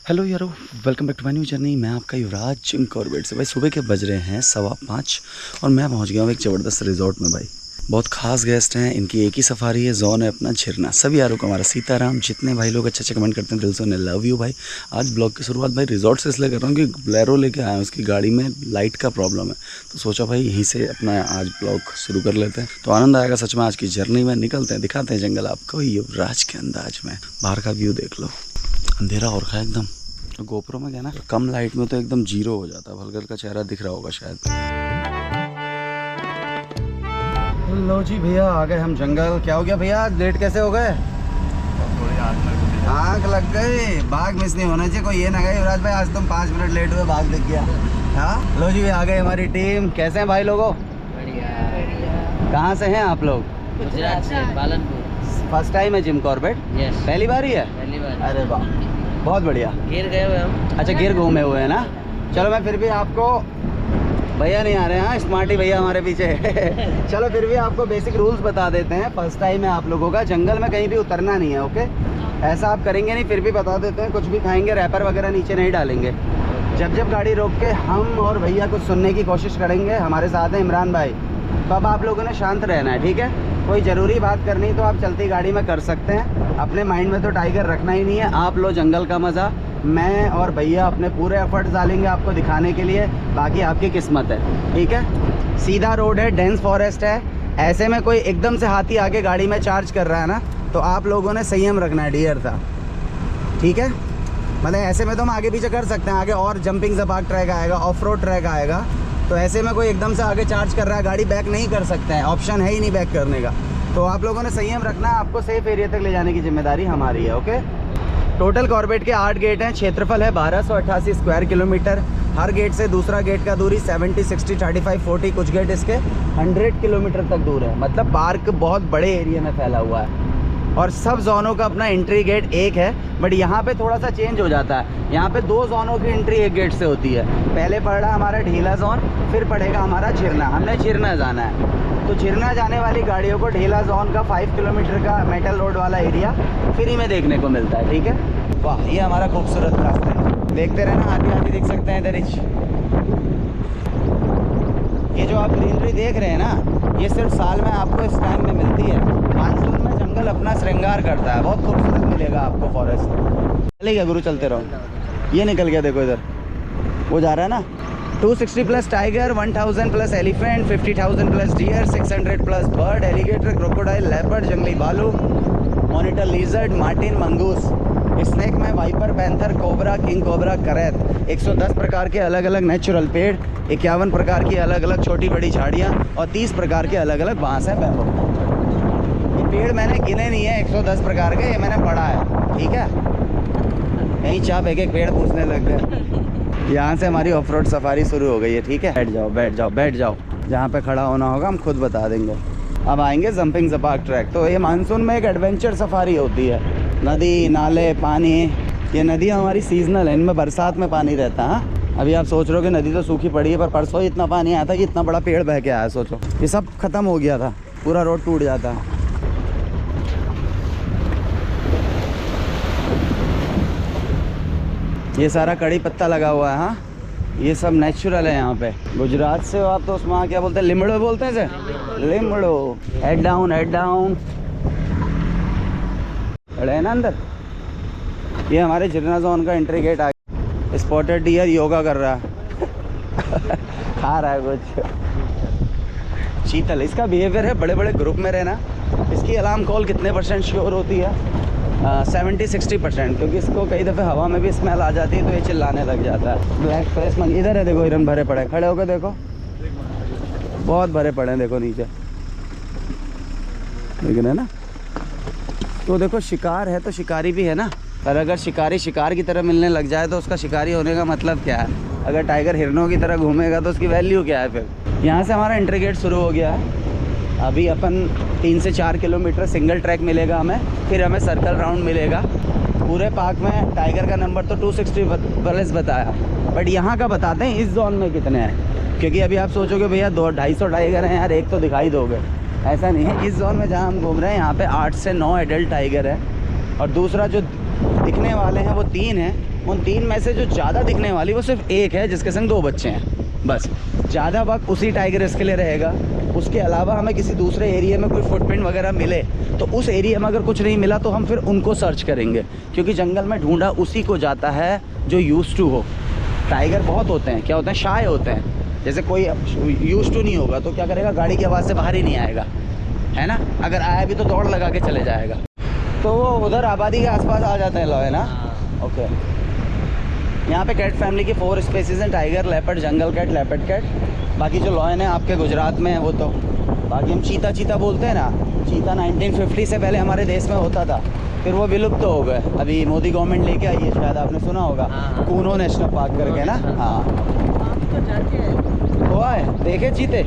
Hello यारो, welcome back to my new journey. मैं आपका युवराज जिम कॉर्बेट से। भाई सुबह के बज रहे हैं 5:15 और मैं पहुंच गया हूँ एक ज़बरदस्त रिजॉर्ट में। भाई बहुत खास गेस्ट हैं, इनकी एक ही सफारी है, जोन है अपना झिरना। सभी यारों को हमारा सीताराम। जितने भाई लोग अच्छे अच्छे कमेंट करते हैं दिल से उन्हें लव यू। भाई आज ब्लॉग की शुरुआत भाई रिजॉर्ट से इसलिए कर रहा हूँ कि बोलेरो लेके आया हूँ, उसकी गाड़ी में लाइट का प्रॉब्लम है, तो सोचा भाई यहीं से अपना आज ब्लॉग शुरू कर लेते हैं। तो आनंद आएगा सच में आज की जर्नी में। निकलते हैं, दिखाते हैं जंगल आपको युवराज के अंदाज में। बाहर का व्यू देख लो, अंधेरा हो रखा है एकदम। तो गोप्रो में क्या ना, कम लाइट में तो एकदम जीरो हो जाता है। भलगर का चेहरा दिख रहा होगा शायद। लो जी भैया, आ गए हम जंगल। क्या हो गया भैया, आज लेट कैसे हो गए? आग लग गई। बाघ मिस नहीं होना चाहिए, कोई ये ना कहे युवराज भाई आज तुम 5 मिनट लेट हुए, बाघ दिख गया। हाँ लो जी, आ गए हमारी टीम। कैसे हैं भाई लोगों? बढ़िया। कहाँ से हैं आप लोग? गुजरात से, पालनपुर। फर्स्ट टाइम है जिम कॉर्बेट? यस, पहली बार ही है? पहली बार। अरे वाह, बहुत बढ़िया। गिर गए हुए हम। अच्छा, गिर घूमे हुए हैं ना। चलो मैं फिर भी आपको, भैया नहीं आ रहे हैं, स्मार्टी भैया हमारे पीछे चलो फिर भी आपको बेसिक रूल्स बता देते हैं। फर्स्ट टाइम है आप लोगों का, जंगल में कहीं भी उतरना नहीं है। ओके, ऐसा आप करेंगे नहीं, फिर भी बता देते हैं। कुछ भी खाएंगे, रैपर वगैरह नीचे नहीं डालेंगे। जब गाड़ी रोक के हम और भैया कुछ सुनने की कोशिश करेंगे, हमारे साथ हैं इमरान भाई, तो अब आप लोगों ने शांत रहना है, ठीक है? कोई ज़रूरी बात करनी तो आप चलती गाड़ी में कर सकते हैं। अपने माइंड में तो टाइगर रखना ही नहीं है। आप लो जंगल का मज़ा। मैं और भैया अपने पूरे एफर्ट्स डालेंगे आपको दिखाने के लिए, बाकी आपकी किस्मत है, ठीक है? सीधा रोड है, डेंस फॉरेस्ट है। ऐसे में कोई एकदम से हाथी आके गाड़ी में चार्ज कर रहा है ना, तो आप लोगों ने संयम रखना है, डियर था, ठीक है? मतलब ऐसे में तो हम आगे पीछे कर सकते हैं, आगे और जंपिंग जपाक ट्रैक आएगा, ऑफ रोड ट्रैक आएगा, तो ऐसे में कोई एकदम से आगे चार्ज कर रहा है, गाड़ी बैक नहीं कर सकते हैं, ऑप्शन है ही नहीं बैक करने का। तो आप लोगों ने संयम रखना है। आपको सेफ एरिया तक ले जाने की जिम्मेदारी हमारी है। ओके, टोटल कॉर्बेट के 8 गेट हैं। क्षेत्रफल है 1288 स्क्वायर किलोमीटर। हर गेट से दूसरा गेट का दूरी 70, 60, 35, 40, कुछ गेट इसके 100 किलोमीटर तक दूर है। मतलब पार्क बहुत बड़े एरिया में फैला हुआ है और सब जोनों का अपना एंट्री गेट एक है। बट यहाँ पे थोड़ा सा चेंज हो जाता है। यहाँ पे 2 जोनों की एंट्री एक गेट से होती है। पहले पड़ रहा हमारा ढीला जोन, फिर पड़ेगा हमारा झिरना। हमने झिरना जाना है, तो झिरना जाने वाली गाड़ियों को ढीला जोन का 5 किलोमीटर का मेटल रोड वाला एरिया फ्री में देखने को मिलता है, ठीक है? वाह, ये हमारा खूबसूरत रास्ता है। देखते रहना, हाथी हाथी दिख सकते हैं इधर। ये जो आप ग्रीनरी देख रहे हैं ना, ये सिर्फ साल में आपको इस टाइम में मिलती है। मानसून में जंगल अपना श्रृंगार करता है, बहुत खूबसूरत मिलेगा आपको फॉरेस्ट। चलेगा गुरु, चलते रहो। ये निकल गया देखो, इधर वो जा रहा है ना। 260 plus tiger, 1000 plus elephant, 50,000 plus deer, 600 plus bird, alligator, crocodile, leopard, जंगली भालू, monitor lizard, marten, mongoose. Snake में viper, panther, cobra, king cobra, krait. 110 प्रकार के अलग अलग नेचुरल पेड़, 51 प्रकार की अलग अलग छोटी बड़ी झाड़ियाँ और 30 प्रकार के अलग अलग बांस हैं बैम्बू। ये पेड़ मैंने गिने नहीं है 110 प्रकार के, ये मैंने पढ़ा है, ठीक है? यहीं चाप एक पेड़ पूछने लग गए। यहाँ से हमारी ऑफ रोड सफारी शुरू हो गई है, ठीक है? बैठ जाओ बैठ जाओ बैठ जाओ, जहाँ पे खड़ा होना होगा हम खुद बता देंगे। अब आएंगे जंपिंग जपाक ट्रैक। तो ये मानसून में एक एडवेंचर सफारी होती है। नदी, नाले, पानी। ये नदी हमारी सीजनल है, इनमें बरसात में पानी रहता है। हाँ, अभी आप सोच रहे हो कि नदी तो सूखी पड़ी है, पर परसों इतना पानी आया था कि इतना बड़ा पेड़ बह के आया। सोचो, ये सब खत्म हो गया था, पूरा रोड टूट जाता है। ये सारा कड़ी पत्ता लगा हुआ है। हाँ, ये सब नेचुरल है यहाँ पे। गुजरात से हो आप तो उसमें क्या बोलते हैं, लिमड़ो बोलते हैं सर, लिमड़ो। Head down, head down. खड़े हैं ना अंदर। ये हमारे झिरना जोन का एंट्री गेट आ गया। स्पॉटेड डियर योगा कर रहा है खा रहा है कुछ। चीतल, इसका बिहेवियर है बड़े बड़े ग्रुप में रहना। इसकी अलार्म कॉल कितने % श्योर होती है? 70-60%, क्योंकि इसको कई दफ़े हवा में भी स्मेल आ जाती है तो ये चिल्लाने लग जाता है। ब्लैक फेस मंकी, इधर है देखो, हिरन भरे पड़े। खड़े होकर देखो, बहुत भरे पड़े हैं, देखो नीचे, लेकिन है ना। तो देखो, शिकार है तो शिकारी भी है ना। पर अगर शिकारी शिकार की तरह मिलने लग जाए तो उसका शिकारी होने का मतलब क्या है? अगर टाइगर हिरनों की तरह घूमेगा तो उसकी वैल्यू क्या है फिर? यहाँ से हमारा एंट्री गेट शुरू हो गया है। अभी अपन 3 से 4 किलोमीटर सिंगल ट्रैक मिलेगा हमें, फिर हमें सर्कल राउंड मिलेगा। पूरे पार्क में टाइगर का नंबर तो 260 प्लस बताया, बट यहाँ का बताते हैं इस जोन में कितने हैं। क्योंकि अभी आप सोचोगे भैया 200-250 टाइगर हैं यार, एक तो दिखाई दोगे। ऐसा नहीं है। इस जोन में जहाँ हम घूम रहे हैं यहाँ पे 8 से 9 एडल्ट टाइगर है, और दूसरा जो दिखने वाले हैं वो 3 हैं, उन 3 में से जो ज़्यादा दिखने वाली वो सिर्फ एक है जिसके संग 2 बच्चे हैं बस। ज़्यादा वक्त उसी टाइगर्स के लिए रहेगा। उसके अलावा हमें किसी दूसरे एरिया में कोई फुटप्रिंट वगैरह मिले तो उस एरिया में अगर कुछ नहीं मिला तो हम फिर उनको सर्च करेंगे, क्योंकि जंगल में ढूंढा उसी को जाता है जो यूज़ टू हो। टाइगर बहुत होते हैं, क्या होते हैं, शाय होते हैं। जैसे कोई यूज़ टू नहीं होगा तो क्या करेगा, गाड़ी की आवाज़ से बाहर ही नहीं आएगा, है ना। अगर आया भी तो दौड़ लगा के चले जाएगा। तो वो उधर आबादी के आसपास आ जाते हैं लोग, है ना। ओके, यहाँ पे कैट फैमिली की 4 स्पेसीज हैं, tiger, leopard, jungle cat, leopard cat. बाकी जो लॉयन है आपके गुजरात में है वो तो। बाकी हम चीता बोलते हैं ना, चीता 1950 से पहले हमारे देश में होता था, फिर वो विलुप्त तो हो गए। अभी मोदी गवर्नमेंट लेके आई है, शायद आपने सुना होगा, कूनो नेशनल पार्क करके ना। हाँ हुआ है, देखे चीते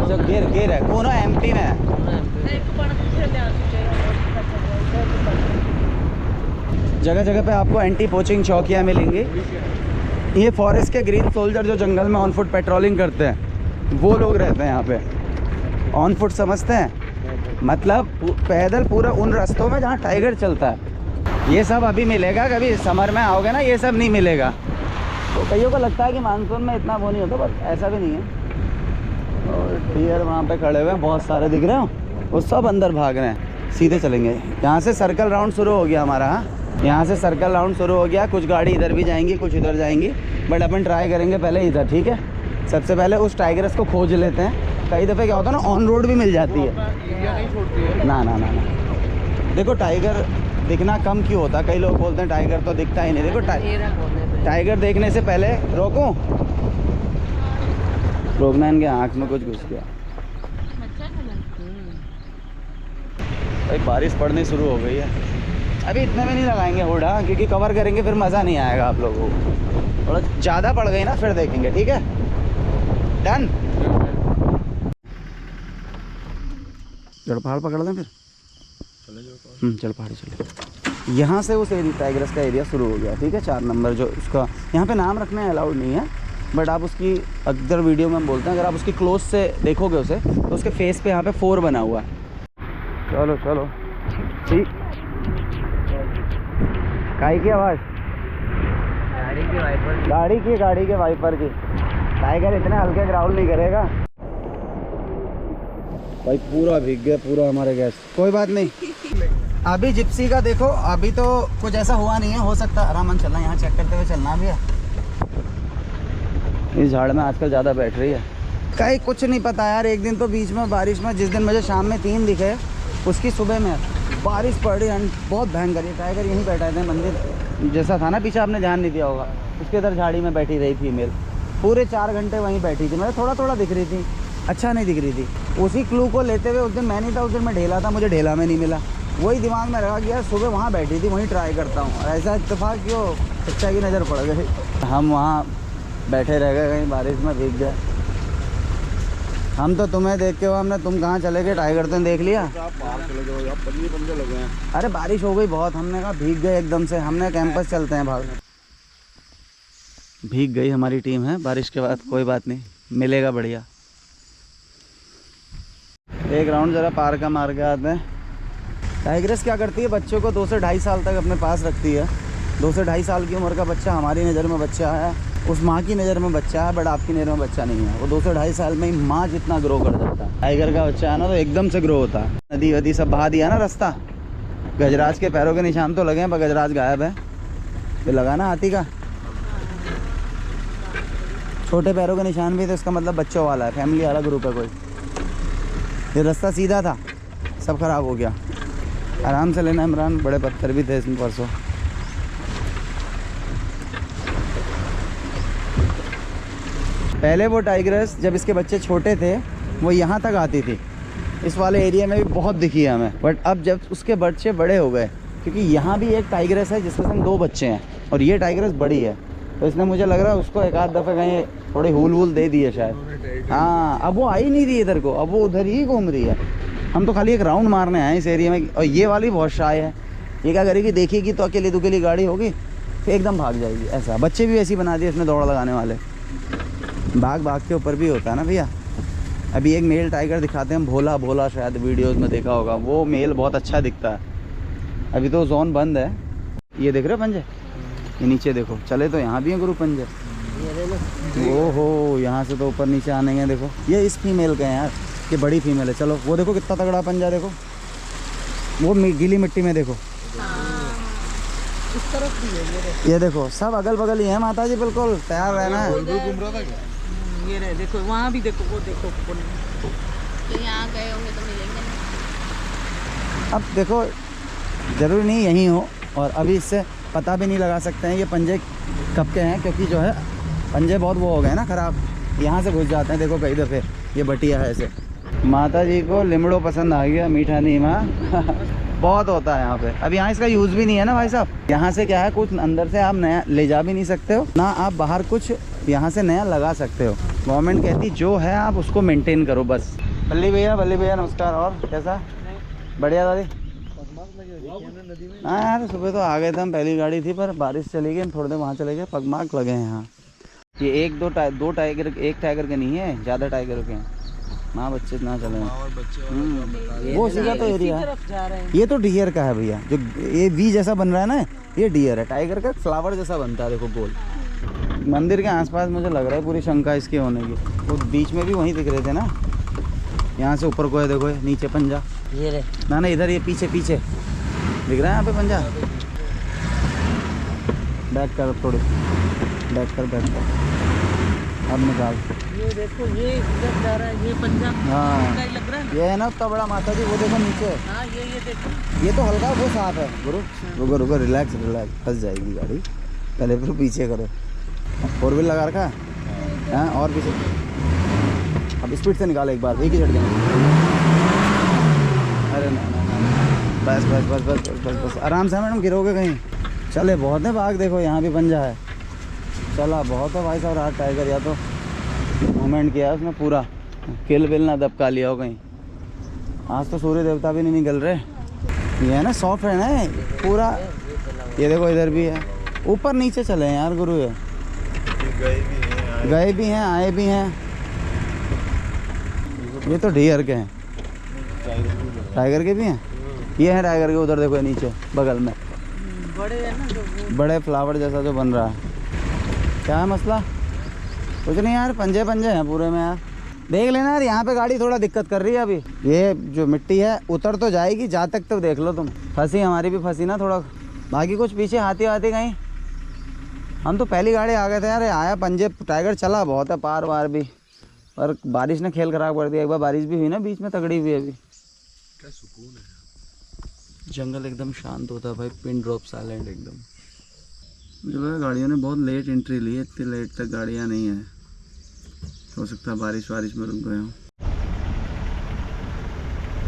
जो गिर है, कूनो MP में है। जगह जगह पे आपको एंटी पोचिंग चौकियाँ मिलेंगी। ये फॉरेस्ट के ग्रीन सोल्जर जो जंगल में ऑन फुट पेट्रोलिंग करते हैं वो लोग रहते हैं यहाँ पे। ऑन फुट समझते हैं, मतलब पैदल पूरा उन रास्तों में जहाँ टाइगर चलता है। ये सब अभी मिलेगा, कभी समर में आओगे ना ये सब नहीं मिलेगा। तो कईयों को लगता है कि मानसून में इतना वो नहीं होता, बट ऐसा भी नहीं है। और डियर वहाँ पे खड़े हुए हैं, बहुत सारे दिख रहे हो, वो सब अंदर भाग रहे हैं। सीधे चलेंगे, यहाँ से सर्कल राउंड शुरू हो गया हमारा। हाँ, यहाँ से सर्कल राउंड शुरू हो गया। कुछ गाड़ी इधर भी जाएंगी, कुछ इधर जाएंगी, बट अपन ट्राई करेंगे पहले इधर, ठीक है। सबसे पहले उस टाइगर्स को खोज लेते हैं। कई दफ़े क्या होता है ना, ऑन रोड भी मिल जाती है। ना ना ना ना, देखो टाइगर दिखना कम क्यों होता है। कई लोग बोलते हैं टाइगर तो दिखता ही नहीं। देखो टाइगर देखने से पहले रोको, रोकना, इनके आँख में कुछ घुस गया। भाई बारिश पड़नी शुरू हो गई है। अभी इतने में नहीं लगाएंगे हुडा, क्योंकि कवर करेंगे फिर मज़ा नहीं आएगा आप लोगों को। थोड़ा ज़्यादा पड़ गई ना फिर देखेंगे, ठीक है। डन। चल पहाड़ पकड़ लें फिर, चल पहाड़ी चले। यहाँ से उस एरिया टाइगर्स का एरिया शुरू हो गया, ठीक है। 4 नंबर जो उसका यहाँ पे नाम रखना अलाउड नहीं है, बट आप उसकी अक्सर वीडियो में हम बोलते हैं, अगर आप उसकी क्लोज से देखोगे उसे तो उसके फेस पे यहाँ पे 4 बना हुआ है। चलो चलो, ठीक। काई की आवाज़, गाड़ी के वाइपर की। टाइगर इतने हल्के ग्राउल नहीं करेगा। भाई पूरा भीग गया, पूरा हमारे गैस। कोई बात नहीं, अभी जिप्सी का देखो, अभी तो कुछ ऐसा हुआ नहीं है। हो सकता आराम चलना, यहाँ चेक करते हुए चलना भी है। इस झाड़ में आजकल ज़्यादा बैठ रही है। कहीं कुछ नहीं पता यार। एक दिन तो बीच में बारिश में, जिस दिन मुझे शाम में 3 दिखे, उसकी सुबह में बारिश पड़ रही है बहुत भयंकर। टाइगर यहीं बैठा थे, मंदिर जैसा था ना पीछे, आपने ध्यान नहीं दिया होगा, उसके इधर झाड़ी में बैठी रही फीमेल। पूरे 4 घंटे वहीं बैठी थी। मतलब थोड़ा दिख रही थी, अच्छा नहीं दिख रही थी। उसी क्लू को लेते हुए उस दिन मैं नहीं था, उस दिन मैं ढेला था, मुझे ढेला में नहीं मिला। वही दिमाग में रहा कि यार सुबह वहाँ बैठी थी, वहीं ट्राई करता हूँ। ऐसा इत्तेफाक क्यों, सच्चाई की नज़र पड़ गई। हम वहाँ बैठे रह गए, कहीं बारिश में भीग गए। हम तो तुम्हें देख के हो, हमने तुम कहाँ चले गए, टाइगर तो देख लिया। आप बाहर चले जाओ यार, पंजे लगे हैं। अरे बारिश हो गई बहुत, हमने कहा भीग गए एकदम से। हमने कैंपस चलते हैं भाग। भीग गई हमारी टीम है बारिश के बाद, कोई बात नहीं, मिलेगा बढ़िया। एक राउंड ज़रा पार का मार के आते हैं। टाइग्रेस क्या करती है, बच्चों को 2 से 2.5 साल तक अपने पास रखती है। 2 से 2.5 साल की उम्र का बच्चा हमारी नज़र में बच्चा है, उस माँ की नज़र में बच्चा है, बट आपकी नज़र में बच्चा नहीं है। वो 2 से 2.5 साल में ही माँ जितना ग्रो कर जाता है। टाइगर का बच्चा है ना तो एकदम से ग्रो होता है। नदी वदी सब बहा दिया ना रास्ता। गजराज के पैरों के निशान तो लगे हैं, पर गजराज गायब है। ये लगा ना हाथी का, छोटे पैरों के निशान भी, तो इसका मतलब बच्चों वाला है, फैमिली वाला ग्रुप है कोई। ये रास्ता सीधा था, सब खराब हो गया। आराम से लेना इमरान, बड़े पत्थर भी थे इसमें परसों। पहले वो टाइग्रेस जब इसके बच्चे छोटे थे वो यहाँ तक आती थी, इस वाले एरिया में भी बहुत दिखी है हमें। बट अब जब उसके बच्चे बड़े हो गए, क्योंकि यहाँ भी एक टाइग्रेस है जिसके संग 2 बच्चे हैं, और ये टाइग्रेस बड़ी है, तो इसने मुझे लग रहा है उसको 1 आध दफ़े कहीं थोड़ी हूल वूल दे दी है शायद। हाँ, अब वो आई नहीं रही इधर को, अब वो उधर ही घूम रही है। हम तो खाली एक राउंड मारने आए इस एरिया में। और ये वाली बहुत शाय है, ये क्या करेगी, देखेगी तो अकेली दुकेली गाड़ी होगी, फिर एकदम भाग जाएगी। ऐसा बच्चे भी ऐसी बना दिए इसने, दौड़ लगाने वाले। भाग के ऊपर भी होता है ना भैया। अभी एक मेल टाइगर दिखाते हैं हम, भोला, शायद वीडियोस में देखा होगा। वो मेल बहुत अच्छा दिखता है, अभी तो जोन बंद है। ये देख रहे हो पंजे, ये नीचे देखो, चले तो यहाँ भी हैं गुरु पंजे। ओहो, यहाँ से तो ऊपर नीचे आने हैं। देखो ये इस फीमेल के हैं यार, ये बड़ी फीमेल है। चलो वो देखो कितना तगड़ा पंजा, देखो वो गीली मिट्टी में देखो। इस तरफ भी है ये देखो सब अगल बगल ही है माता जी, बिल्कुल तैयार रहना है। ये रहे, देखो वहाँ भी देखो, वो देखो तो यहाँ गए होंगे तो मिलेंगे नहीं। अब देखो ज़रूरी नहीं यहीं हो, और अभी इससे पता भी नहीं लगा सकते हैं ये पंजे कब के हैं, क्योंकि जो है पंजे बहुत वो हो गए ना ख़राब, यहाँ से घुस जाते हैं। देखो कई दफ़े ये बटिया है ऐसे। माता जी को लिमड़ो पसंद आ गया, मीठा नीमा बहुत होता है यहाँ पे। अब यहाँ इसका यूज़ भी नहीं है ना भाई साहब। यहाँ से क्या है, कुछ अंदर से आप नया ले जा भी नहीं सकते हो ना, आप बाहर कुछ यहाँ से नया लगा सकते हो। गवर्नमेंट कहती जो है आप उसको मेंटेन करो बस। बल्ली भैया नमस्कार। और कैसा, बढ़िया दादी? हाँ यार सुबह तो आ गए थे हम, पहली गाड़ी थी पर बारिश चली गई, हम थोड़ी देर वहाँ चले गए। पगमार्क लगे हैं यहाँ। ये एक दो टाइगर, एक टाइगर के नहीं है, ज़्यादा टाइगर के हैं। माँ बच्चे ना चले वो सीधा तो एरिया है। ये तो डियर का है भैया, जो ये वी जैसा बन रहा है ना, ये डियर है। टाइगर का फ्लावर जैसा बनता है, देखो गोल। मंदिर के आसपास मुझे लग रहा है पूरी शंका इसके होने की। वो बीच में भी वहीं दिख रहे थे ना, यहाँ से ऊपर को है देखो, नीचे पंजा। ये रे ना इधर ये पीछे दिख रहा है यहाँ पे पंजा। बैक कर थोड़ी, बैक कर। अब निकाल। ये देखो, ये इधर जा रहा है, ये पंजा। हाँ का ही लग रहा है ना। ये है ना उतना बड़ा माता जी, वो देखो नीचे। हाँ ये देखो, ये तो हल्का वो साफ है। रुको रिलैक्स, फंस जाएगी गाड़ी। पहले फिर पीछे करो। 4 व्हील लगा रखा है हाँ, और पीछे। अब स्पीड से निकालो एक बार, एक ही झटके में। अरे ना बस आराम से मैडम, गिरोगे कहीं। चले बहुत है भाग, देखो यहाँ भी पंजा है। चला बहुत है भाई साहब। रात टाइगर या तो मूवमेंट किया उसने पूरा, किल बिल ना दबका लिया हो कहीं। आज तो सूर्य देवता भी नहीं निकल रहे। ये है ना सॉफ्ट है ना पूरा। ये देखो इधर भी है, ऊपर नीचे चले हैं यार गुरु। ये गए भी हैं आए भी हैं। ये तो डियर के हैं, टाइगर के भी हैं। ये है टाइगर के, उधर देखो नीचे बगल में बड़े है ना जो वो। बड़े फ्लावर जैसा जो बन रहा है। क्या है मसला? कुछ नहीं यार, पंजे हैं पूरे में यार। देख लेना यार, यहाँ पे गाड़ी थोड़ा दिक्कत कर रही है अभी। ये जो मिट्टी है उतर तो जाएगी, जा तक तो देख लो तुम। फंसी हमारी भी फंसी ना थोड़ा, बाकी कुछ पीछे हाथी कहीं। हम तो पहली गाड़ी आ गए थे यार, आया पंजे। टाइगर चला बहुत है पार वार भी, पर बारिश ने खेल खराब कर दिया। एक बार बारिश भी हुई ना बीच में, तगड़ी हुई अभी। क्या सुकून है। जंगल एकदम शांत होता है भाई, पिन ड्रॉप साइलेंट एकदम। मुझे लगा गाड़ियों ने बहुत लेट एंट्री ली है, इतनी लेट तक गाड़ियाँ नहीं है। हो सकता है बारिश में रुक गए हों।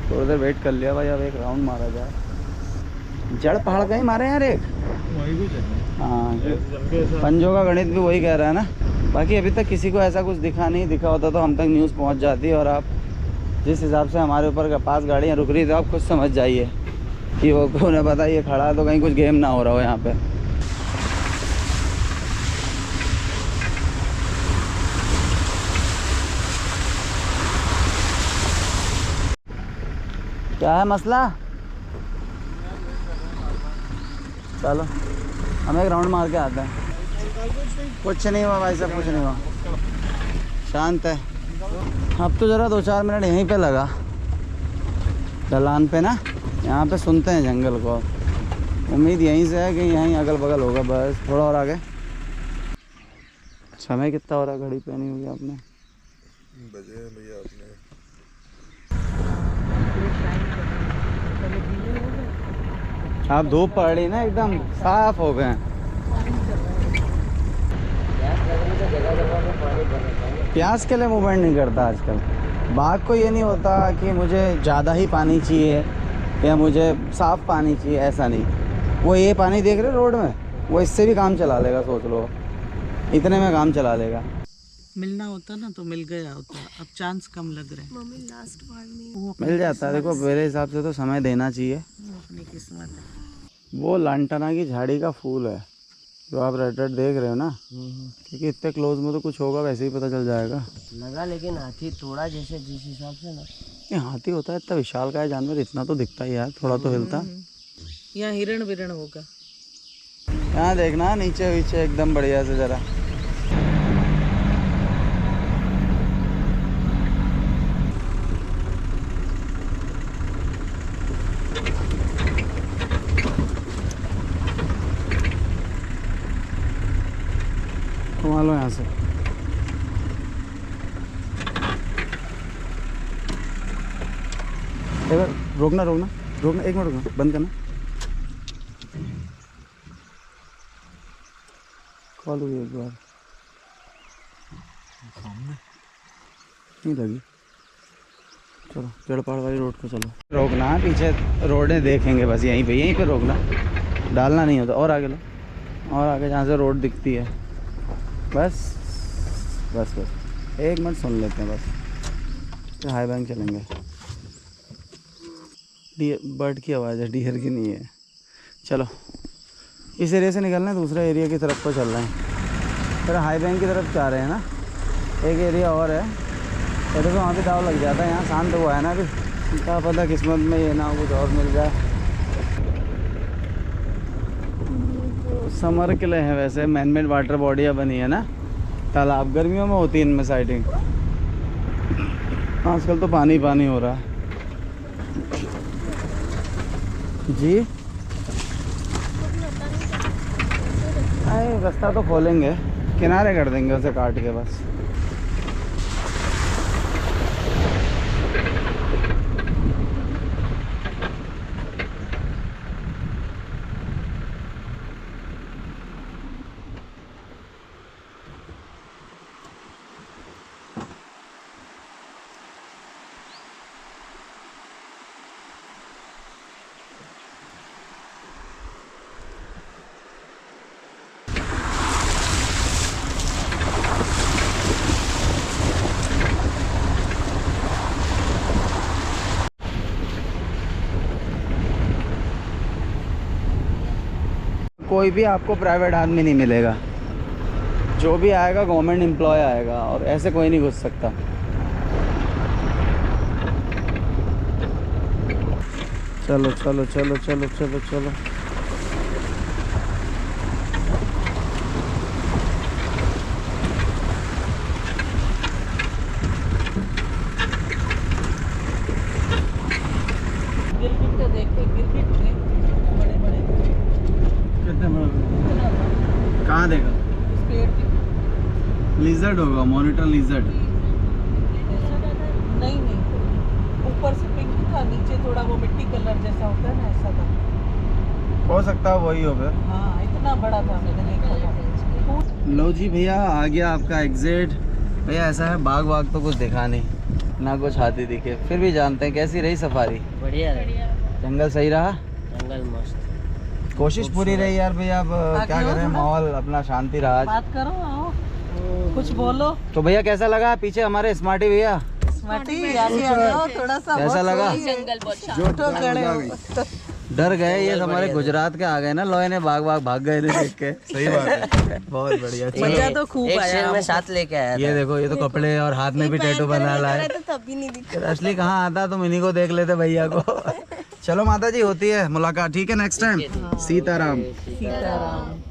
थोड़ी देर वेट कर लिया भाई, अब एक राउंड मारा जाए। जड़ पहाड़ का ही मारे यार एक। हाँ पंजों का गणित भी वही कह रहा है ना। बाकी अभी तक किसी को ऐसा कुछ दिखा होता तो हम तक न्यूज़ पहुंच जाती। और आप जिस हिसाब से हमारे ऊपर पास गाड़ियाँ रुक रही थी, आप खुद समझ जाइए कि वो उन्हें पता ये खड़ा है तो कहीं कुछ गेम ना हो रहा हो यहाँ पे। क्या है मसला? चलो हम एक राउंड मार के आते हैं। कुछ नहीं हुआ भाई साहब, कुछ नहीं हुआ, शांत है। अब तो ज़रा 2-4 मिनट यहीं पे लगा ढलान पे ना, यहाँ पे सुनते हैं जंगल को। उम्मीद यहीं से है कि यहीं अगल बगल होगा। बस थोड़ा और आगे। समय कितना हो रहा है? घड़ी पहनी हुई आपने? बजे भैया आपने। आप धूप पड़ रही ना, एकदम साफ हो गए। प्यास के लिए मूवमेंट नहीं करता आजकल। बाघ को ये नहीं होता कि मुझे ज़्यादा ही पानी चाहिए या मुझे साफ़ पानी चाहिए, ऐसा नहीं। वो ये पानी देख रहे रोड में, वो इससे भी काम चला लेगा। सोच लो इतने में काम चला लेगा। मिलना होता ना तो मिल गया होता, अब चांस कम लग रहा है। मम्मी लास्ट बार में मिल जाता है। देखो मेरे हिसाब से तो समय देना चाहिए। अपनी किस्मत है। वो लांटाना की झाड़ी का फूल है जो आप रेड देख रहे हो ना, क्योंकि इतने क्लोज में तो कुछ होगा, वैसे ही पता चल जाएगा। लगा लेकिन हाथी थोड़ा जैसे जिस हिसाब से ना, ये हाथी होता है इतना विशाल का है जानवर, इतना तो दिखता ही यार, थोड़ा तो हिलता। यहाँ हिरण बिरण होगा। यहाँ देखना नीचे वीचे एकदम बढ़िया से जरा। घुमा लो यहाँ से। एक बार रोकना रोकना रोकना, एक मिनट रुकना, बंद करना। कॉल हुई एक बार, नहीं लगी। चलो जड़पाड़ वाली रोड पे चलो। रोकना पीछे रोडें देखेंगे बस, यहीं पे रोकना, डालना नहीं होता। और आगे लो, और आगे जहाँ से रोड दिखती है बस बस बस। एक मिनट सुन लेते हैं बस, फिर हाई बैंक चलेंगे। बर्ड की आवाज़ है, डियर की नहीं है। चलो इस एरिया से निकलना है, दूसरा एरिया की तरफ को चल रहे हैं। फिर हाई बैंक की तरफ जा रहे हैं ना, एक एरिया और है। कहते तो वहाँ पे दाव लग जाता है, यहाँ शांत हुआ है ना अभी, क्या पता किस्मत में ये ना कुछ और मिल जाए। समर के लिए है वैसे, मैनमेड वाटर बॉडियाँ बनी है ना, तालाब। गर्मियों में होती है इनमें साइटिंग, आजकल तो पानी पानी हो रहा है जी। अरे रास्ता तो खोलेंगे, किनारे कर देंगे उसे काट के बस। कोई भी आपको प्राइवेट आदमी नहीं मिलेगा, जो भी आएगा गवर्नमेंट एम्प्लॉय आएगा, और ऐसे कोई नहीं घुस सकता। चलो चलो चलो चलो चलो चलो। गिरगिट तो देखो, गिरगिट बड़े बड़े। कितने बड़े? कहाँ देखा? इस पेड़ पे लिजर्ड होगा, मॉनिटर लिजर्ड। नहीं नहीं, ऊपर से पिंक था, नीचे थोड़ा वो मिट्टी कलर जैसा होता है ना, ऐसा था। हो सकता है वही हो फिर। हाँ इतना बड़ा था, मैंने देखा था। लो जी भैया, आ गया आपका एग्जिट। भैया ऐसा है, बाग वाग तो कुछ दिखा नहीं, ना कुछ हाथी दिखे। फिर भी जानते हैं कैसी रही सफारी? बढ़िया रही। जंगल सही रहा? जंगल मस्त। कोशिश पूरी रही यार भैया। अब क्या करें, माहौल अपना शांति रहा आज। बात करो, आओ कुछ बोलो। तो भैया कैसा लगा पीछे हमारे स्मार्टी भैया? स्मार्टी आगे आओ थोड़ा सा। कैसा लगा? जंगल बहुत शांत। डर गए ये हमारे गुजरात के आ गए ना, लोहे ने भाग गए थे देख के। सही बात है। बहुत बढ़िया। मजा तो खूब एक आया। शेर में साथ लेके आया था। ये देखो, ये तो कपड़े और हाथ में भी टैटू बना लाए। असली कहाँ आता, तुम इन्हीं को देख लेते भैया को। चलो माता जी, होती है मुलाकात, ठीक है नेक्स्ट टाइम। सीताराम। सीताराम।